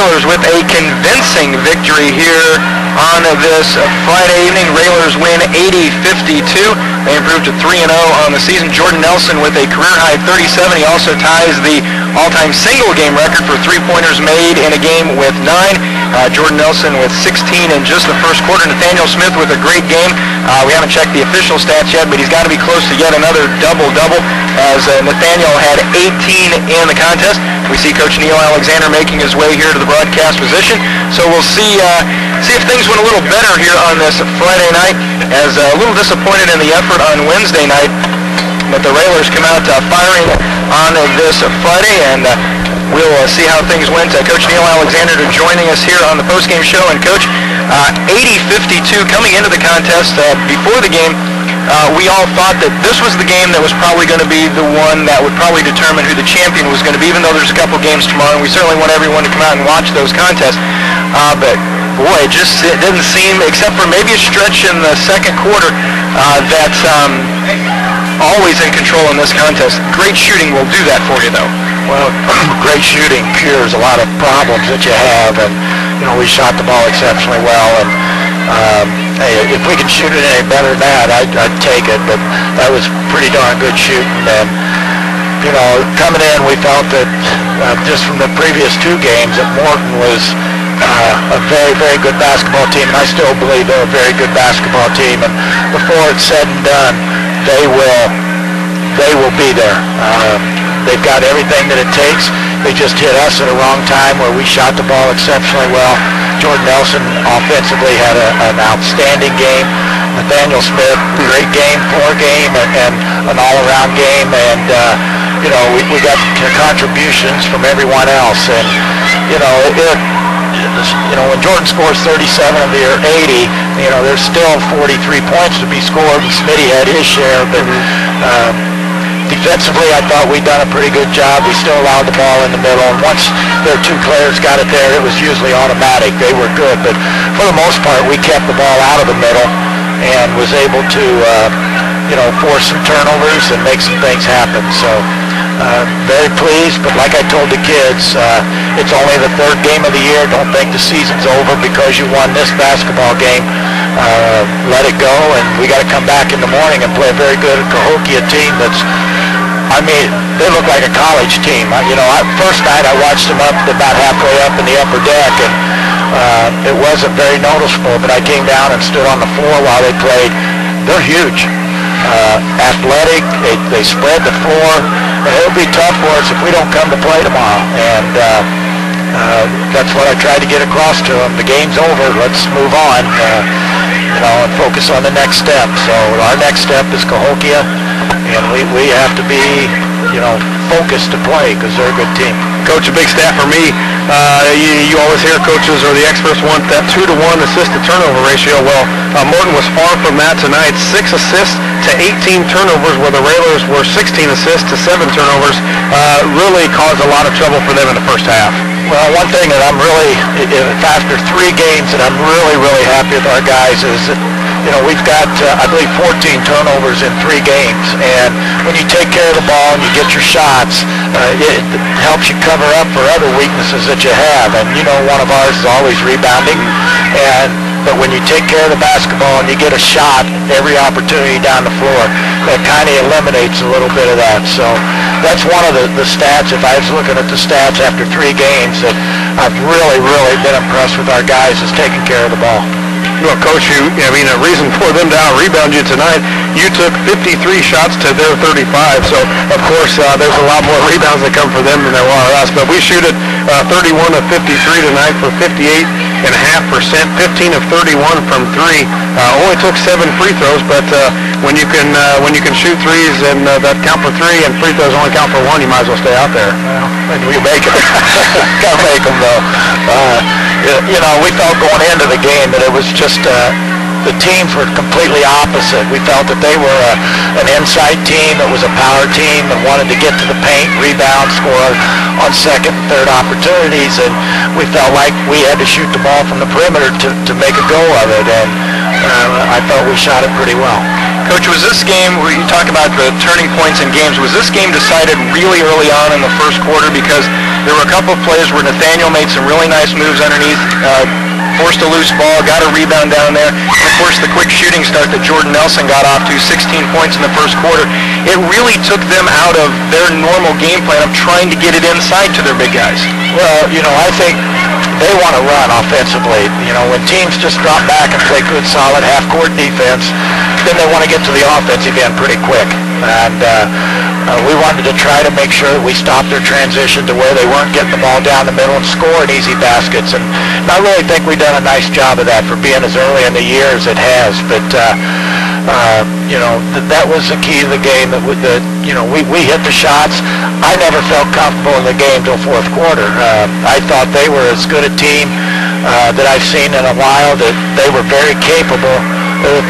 Railers with a convincing victory here on this Friday evening. Railers win 80-52. They improved to 3-0 on the season. Jordan Nelson with a career-high 37. He also ties the all-time single-game record for three-pointers made in a game with 9. Jordan Nelson with 16 in just the first quarter. Nathaniel Smith with a great game. We haven't checked the official stats yet, but he's got to be close to yet another double-double, as Nathaniel had 18 in the contest. We see Coach Neil Alexander making his way here to the broadcast position. So we'll see if things went a little better here on this Friday night, as a little disappointed in the effort on Wednesday night. But the Railers come out firing on this Friday, and we'll see how things went. Coach Neil Alexander joining us here on the postgame show. And Coach, 80-52 coming into the contest. Before the game, we all thought that this was the game that was probably going to be the one that would probably determine who the champion was going to be, even though there's a couple games tomorrow, and we certainly want everyone to come out and watch those contests. But boy, it didn't seem, except for maybe a stretch in the second quarter, that's always in control in this contest. Great shooting will do that for you, though. Well, great shooting cures a lot of problems that you have, and we shot the ball exceptionally well, and hey, if we can shoot it any better than that, I'd take it. But that was pretty darn good shooting, and coming in, we felt that just from the previous two games that Morton was a very, very good basketball team, and I still believe they're a very good basketball team. And before it's said and done, they will be there. They've got everything that it takes. They just hit us at a wrong time where we shot the ball exceptionally well. Jordan Nelson offensively had an outstanding game. Nathaniel Smith, great game, poor game, and an all-around game. And we got contributions from everyone else. And when Jordan scores 37 of their 80, there's still 43 points to be scored, and Smitty had his share, but defensively, I thought we'd done a pretty good job. We still allowed the ball in the middle, and once their two players got it there, it was usually automatic. They were good, but for the most part, we kept the ball out of the middle and was able to, force some turnovers and make some things happen. So very pleased, but like I told the kids, it's only the third game of the year. Don't think the season's over because you won this basketball game. Let it go, and we got to come back in the morning and play a very good Cahokia team that's, they look like a college team. First night I watched them up about halfway up in the upper deck, and it wasn't very noticeable, but I came down and stood on the floor while they played. They're huge. Athletic, they spread the floor. It'll be tough for us if we don't come to play tomorrow, and that's what I tried to get across to them. The game's over. Let's move on, and focus on the next step. So our next step is Cahokia, and we have to be, focused to play because they're a good team. Coach, a big stat for me. You always hear coaches or the experts want that 2-to-1 assist-to-turnover ratio. Well, Morton was far from that tonight. 6 assists to 18 turnovers, where the Railers were 16 assists to 7 turnovers. Really caused a lot of trouble for them in the first half. Well, one thing that I'm really, after 3 games, that I'm really, really happy with our guys is that, we've got, I believe, 14 turnovers in 3 games. And when you take care of the ball and you get your shots, it helps you cover up for other weaknesses that you have. And, one of ours is always rebounding. But when you take care of the basketball and you get a shot every opportunity down the floor, that kind of eliminates a little bit of that. So that's one of the stats, if I was looking at the stats after 3 games, that I've really, really been impressed with our guys is taking care of the ball. Well, Coach, a reason for them to out-rebound you tonight, you took 53 shots to their 35, so, of course, there's a lot more rebounds that come for them than there are us, but we shoot it 31 of 53 tonight for 58.5%, 15 of 31 from 3. Only took 7 free throws, but when you can shoot threes and that count for 3 and free throws only count for 1, you might as well stay out there. Well, we make them. Gotta make them, though. We felt going into the game that it was just the teams were completely opposite. We felt that they were an inside team that was a power team and wanted to get to the paint, rebound, score on second and third opportunities, and we felt like we had to shoot the ball from the perimeter to make a go of it, and I thought we shot it pretty well. Coach, was this game, where you talk about the turning points in games, was this game decided really early on in the first quarter? Because There were a couple of plays where Nathaniel made some really nice moves underneath, forced a loose ball, got a rebound down there, and of course the quick shooting start that Jordan Nelson got off to, 16 points in the first quarter. It really took them out of their normal game plan of trying to get it inside to their big guys. Well, I think they want to run offensively. When teams just drop back and play good, solid half-court defense, then they want to get to the offensive end pretty quick. And we wanted to try to make sure that we stopped their transition to where they weren't getting the ball down the middle and scoring easy baskets. And I really think we've done a nice job of that for being as early in the year as it has. But, that was the key to the game. We hit the shots. I never felt comfortable in the game till fourth quarter. I thought they were as good a team that I've seen in a while, that they were very capable of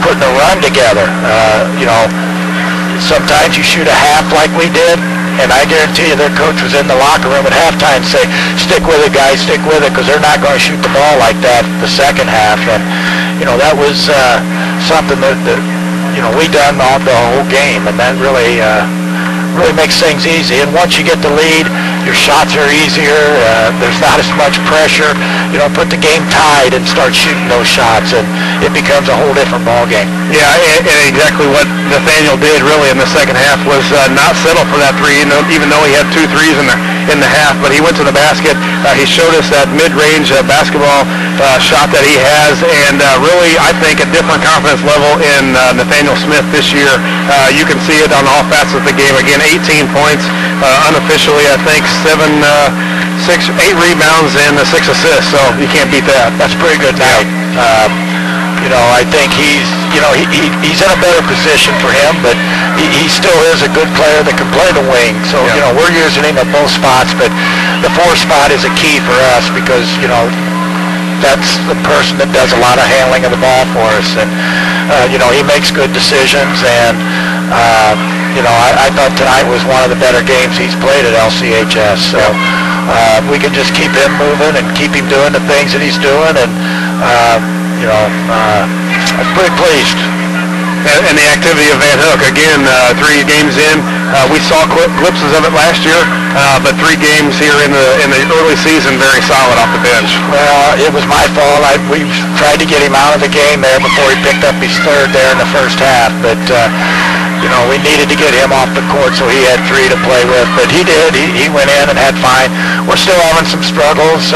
putting a run together. Sometimes you shoot a half like we did, and I guarantee you their coach was in the locker room at halftime and say, stick with it, guys, stick with it, because they're not going to shoot the ball like that the second half. And, that was something that we done all the whole game, and that really makes things easy. And once you get the lead, your shots are easier. There's not as much pressure. Put the game tied and start shooting those shots, and it becomes a whole different ball game. Yeah, and exactly what Nathaniel did really in the second half was not settle for that three, even though he had 2 threes in the half. But he went to the basket. He showed us that mid-range basketball shot that he has, and really, I think, a different confidence level in Nathaniel Smith this year. You can see it on all facets of the game. Again, 18 points unofficially, I think, 8 rebounds and 6 assists. So you can't beat that. That's a pretty good night. I think he's in a better position for him, but he still is a good player that can play the wing. So, we're using him at both spots, but the 4 spot is a key for us because, that's the person that does a lot of handling of the ball for us. And, he makes good decisions. And, I thought tonight was one of the better games he's played at LCHS. So we can just keep him moving and keep him doing the things that he's doing. And, I'm pretty pleased. And the activity of Van Hook, again, 3 games in. We saw glimpses of it last year, but 3 games here in the early season, very solid off the bench. Well, it was my fault. We tried to get him out of the game there before he picked up his 3rd there in the first half. But, we needed to get him off the court so he had 3 to play with. But he did. He went in and had fine. We're still having some struggles.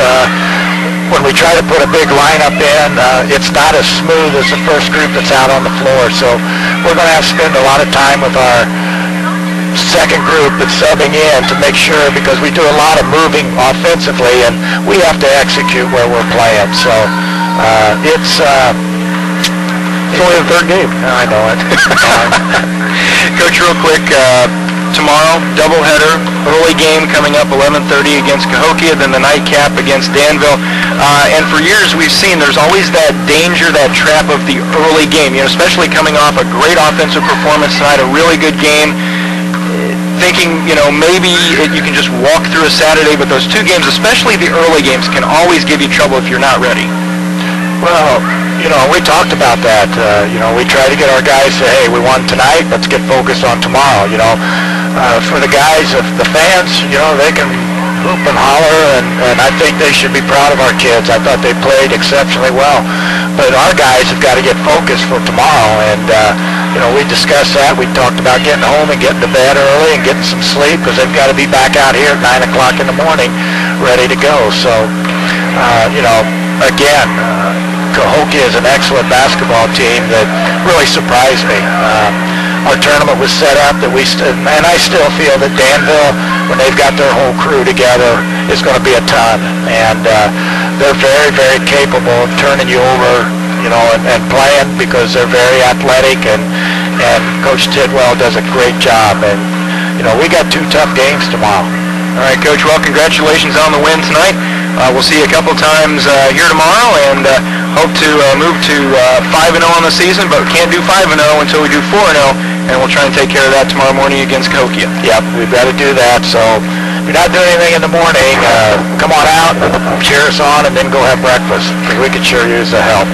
When we try to put a big lineup in, it's not as smooth as the first group that's out on the floor. So we're going to have to spend a lot of time with our second group that's subbing in to make sure, because we do a lot of moving offensively, and we have to execute where we're playing. So it's only the 3rd game. I know it. Coach, real quick, tomorrow, doubleheader, early game coming up 11:30 against Cahokia, then the nightcap against Danville. And for years we've seen there's always that danger, that trap of the early game, especially coming off a great offensive performance tonight, a really good game, thinking, maybe you can just walk through a Saturday, but those 2 games, especially the early games, can always give you trouble if you're not ready. Well, we talked about that. We try to get our guys to say, hey, we won tonight, let's get focused on tomorrow. For the guys, the fans, they can hoop and holler, and I think they should be proud of our kids. I thought they played exceptionally well. But our guys have got to get focused for tomorrow, and, we discussed that. We talked about getting home and getting to bed early and getting some sleep because they've got to be back out here at 9 o'clock in the morning ready to go. So, again, Cahokia is an excellent basketball team that really surprised me. Our tournament was set up that and I still feel that Danville, when they've got their whole crew together, is going to be a ton. And they're very, very capable of turning you over, and playing because they're very athletic, and Coach Tidwell does a great job. And, we got 2 tough games tomorrow. All right, Coach, well, congratulations on the win tonight. We'll see you a couple times here tomorrow, and hope to move to 5-0 on the season, but can't do 5-0 until we do 4-0, and we'll try and take care of that tomorrow morning against Cahokia. Yep, we've got to do that. So if you're not doing anything in the morning, come on out, cheer us on, and then go have breakfast, because we could sure use the help.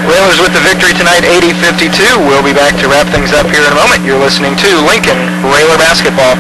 Railers with the victory tonight, 80-52. We'll be back to wrap things up here in a moment. You're listening to Lincoln Railer Basketball.